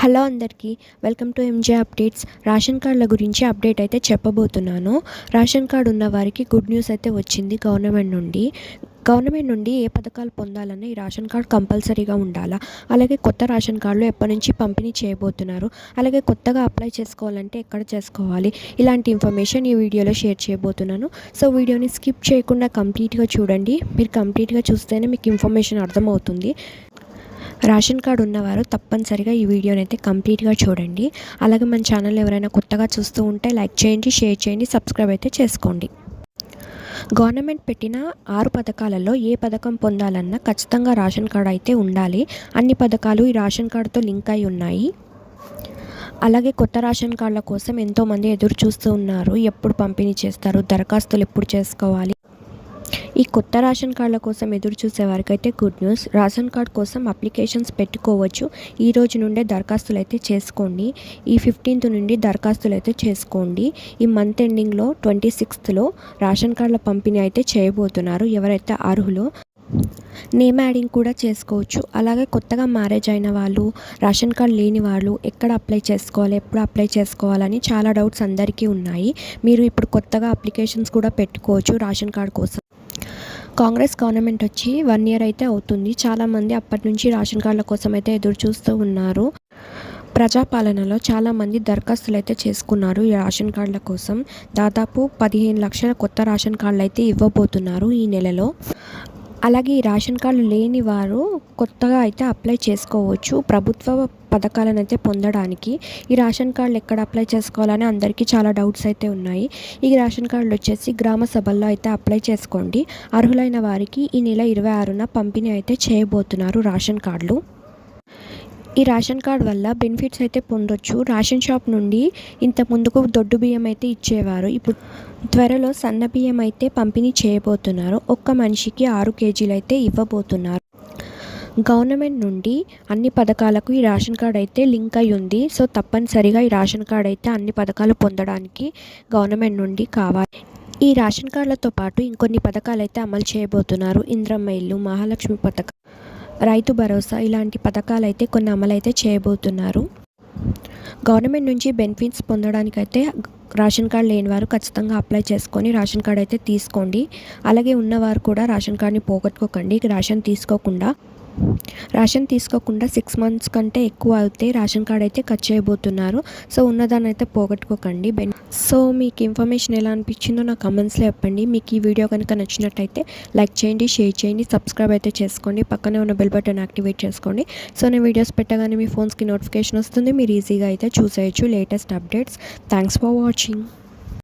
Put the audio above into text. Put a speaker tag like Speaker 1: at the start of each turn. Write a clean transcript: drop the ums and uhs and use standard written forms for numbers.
Speaker 1: Hello అందరికీ welcome to M J updates. Ration కార్డుల గురించి అప్డేట్ అయితే చెప్పబోతున్నాను. రేషన్ కార్డు ఉన్న వారికి గుడ్ న్యూస్ అయితే వచ్చింది గవర్నమెంట్ నుండి ఏ పథకాలు పొందాలన్నా ఈ రేషన్ కార్డు కంపల్సరీగా ఉండాలా. అలాగే కొత్త రేషన్ కార్డులు ఎప్పటి నుంచి పంపిణీ చేయబోతున్నారు, అలాగే కొత్తగా అప్లై చేసుకోవాలంటే ఎక్కడ చేసుకోవాలి, ఇలాంటి ఇన్ఫర్మేషన్ ఈ వీడియోలో షేర్ చేయబోతున్నాను. సో వీడియోని స్కిప్ చేయకుండా కంప్లీట్గా చూడండి. మీరు కంప్లీట్గా చూస్తేనే మీకు ఇన్ఫర్మేషన్ అర్థమవుతుంది. రేషన్ కార్డు ఉన్నవారు తప్పనిసరిగా ఈ వీడియోని అయితే కంప్లీట్గా చూడండి. అలాగే మన ఛానల్ ఎవరైనా కొత్తగా చూస్తూ ఉంటే లైక్ చేయండి, షేర్ చేయండి, సబ్స్క్రైబ్ అయితే చేసుకోండి. గవర్నమెంట్ పెట్టిన 6 పథకాలలో ఏ పథకం పొందాలన్నా ఖచ్చితంగా రేషన్ కార్డు అయితే ఉండాలి. అన్ని పథకాలు ఈ రేషన్ కార్డుతో లింక్ అయి ఉన్నాయి. అలాగే కొత్త రేషన్ కార్డుల కోసం ఎంతోమంది ఎదురు చూస్తూ ఉన్నారు. ఎప్పుడు పంపిణీ చేస్తారు, దరఖాస్తులు ఎప్పుడు చేసుకోవాలి. ఈ కొత్త రేషన్ కార్డుల కోసం ఎదురు చూసే వారికైతే గుడ్ న్యూస్. రేషన్ కార్డు కోసం అప్లికేషన్స్ పెట్టుకోవచ్చు. ఈ రోజు నుండే దరఖాస్తులు అయితే చేసుకోండి. ఈ 15th నుండి దరఖాస్తులు అయితే చేసుకోండి. ఈ మంత్ ఎండింగ్లో 26th రేషన్ కార్డుల పంపిణీ అయితే చేయబోతున్నారు. ఎవరైతే అర్హులో నేమ్ యాడింగ్ కూడా చేసుకోవచ్చు. అలాగే కొత్తగా మ్యారేజ్ అయిన వాళ్ళు, రేషన్ కార్డు లేని వాళ్ళు ఎక్కడ అప్లై చేసుకోవాలి, ఎప్పుడు అప్లై చేసుకోవాలని చాలా డౌట్స్ అందరికీ ఉన్నాయి. మీరు ఇప్పుడు కొత్తగా అప్లికేషన్స్ కూడా పెట్టుకోవచ్చు రేషన్ కార్డు కోసం. కాంగ్రెస్ గవర్నమెంట్ వచ్చి 1 year అయితే అవుతుంది. చాలామంది అప్పటి నుంచి రేషన్ కార్డుల కోసం అయితే ఎదురు చూస్తూ ఉన్నారు. ప్రజాపాలనలో చాలామంది దరఖాస్తులు అయితే చేసుకున్నారు ఈ రేషన్ కార్డుల కోసం. దాదాపు 15 లక్షల కొత్త రేషన్ కార్డులు అయితే ఇవ్వబోతున్నారు ఈ నెలలో. అలాగే ఈ రేషన్ కార్డులు లేని వారు కొత్తగా అయితే అప్లై చేసుకోవచ్చు ప్రభుత్వ పథకాలను అయితే పొందడానికి. ఈ రేషన్ కార్డులు ఎక్కడ అప్లై చేసుకోవాలని అందరికీ చాలా డౌట్స్ అయితే ఉన్నాయి. ఈ రేషన్ కార్డులు వచ్చేసి గ్రామ సభల్లో అయితే అప్లై చేసుకోండి. అర్హులైన వారికి ఈ నెల 26న పంపిణీ అయితే చేయబోతున్నారు రేషన్ కార్డులు. ఈ రేషన్ కార్డు వల్ల బెనిఫిట్స్ అయితే పొందొచ్చు. రేషన్ షాప్ నుండి ఇంత ముందుకు దొడ్డు బియ్యం అయితే ఇచ్చేవారు. ఇప్పుడు త్వరలో సన్న బియ్యం అయితే పంపిణీ చేయబోతున్నారు. ఒక్క మనిషికి 6 kgs అయితే ఇవ్వబోతున్నారు. గవర్నమెంట్ నుండి అన్ని పథకాలకు ఈ రేషన్ కార్డు అయితే లింక్ అయి ఉంది. సో తప్పనిసరిగా ఈ రేషన్ కార్డు అయితే అన్ని పథకాలు పొందడానికి గవర్నమెంట్ నుండి కావాలి. ఈ రేషన్ కార్డులతో పాటు ఇంకొన్ని పథకాలు అయితే అమలు చేయబోతున్నారు. ఇంద్రమ్మ ఇల్లు, మహాలక్ష్మి పథకం, రైతు భరోసా ఇలాంటి పథకాలు అయితే కొన్ని అమలైతే చేయబోతున్నారు. గవర్నమెంట్ నుంచి బెనిఫిట్స్ పొందడానికైతే రేషన్ కార్డు లేని వారు ఖచ్చితంగా అప్లై చేసుకొని రేషన్ కార్డు అయితే తీసుకోండి. అలాగే ఉన్నవారు కూడా రేషన్ కార్డుని పోగొట్టుకోకండి. రేషన్ తీసుకోకుండా 6 months కంటే ఎక్కువ అయితే రేషన్ కార్డు అయితే కట్ చేయబోతున్నారు. సో ఉన్నదాన్ని అయితే పోగొట్టుకోకండి. సో మీకు ఇన్ఫర్మేషన్ ఎలా అనిపించిందో నా కమెంట్స్లో చెప్పండి. మీకు ఈ వీడియో కనుక నచ్చినట్టయితే లైక్ చేయండి, షేర్ చేయండి, సబ్స్క్రైబ్ అయితే చేసుకోండి. పక్కనే ఉన్న బెల్ బటన్ యాక్టివేట్ చేసుకోండి. సో నేను వీడియోస్ పెట్టగానే మీ ఫోన్స్కి నోటిఫికేషన్ వస్తుంది. మీరు ఈజీగా అయితే చూసేయచ్చు latest updates. Thanks for watching.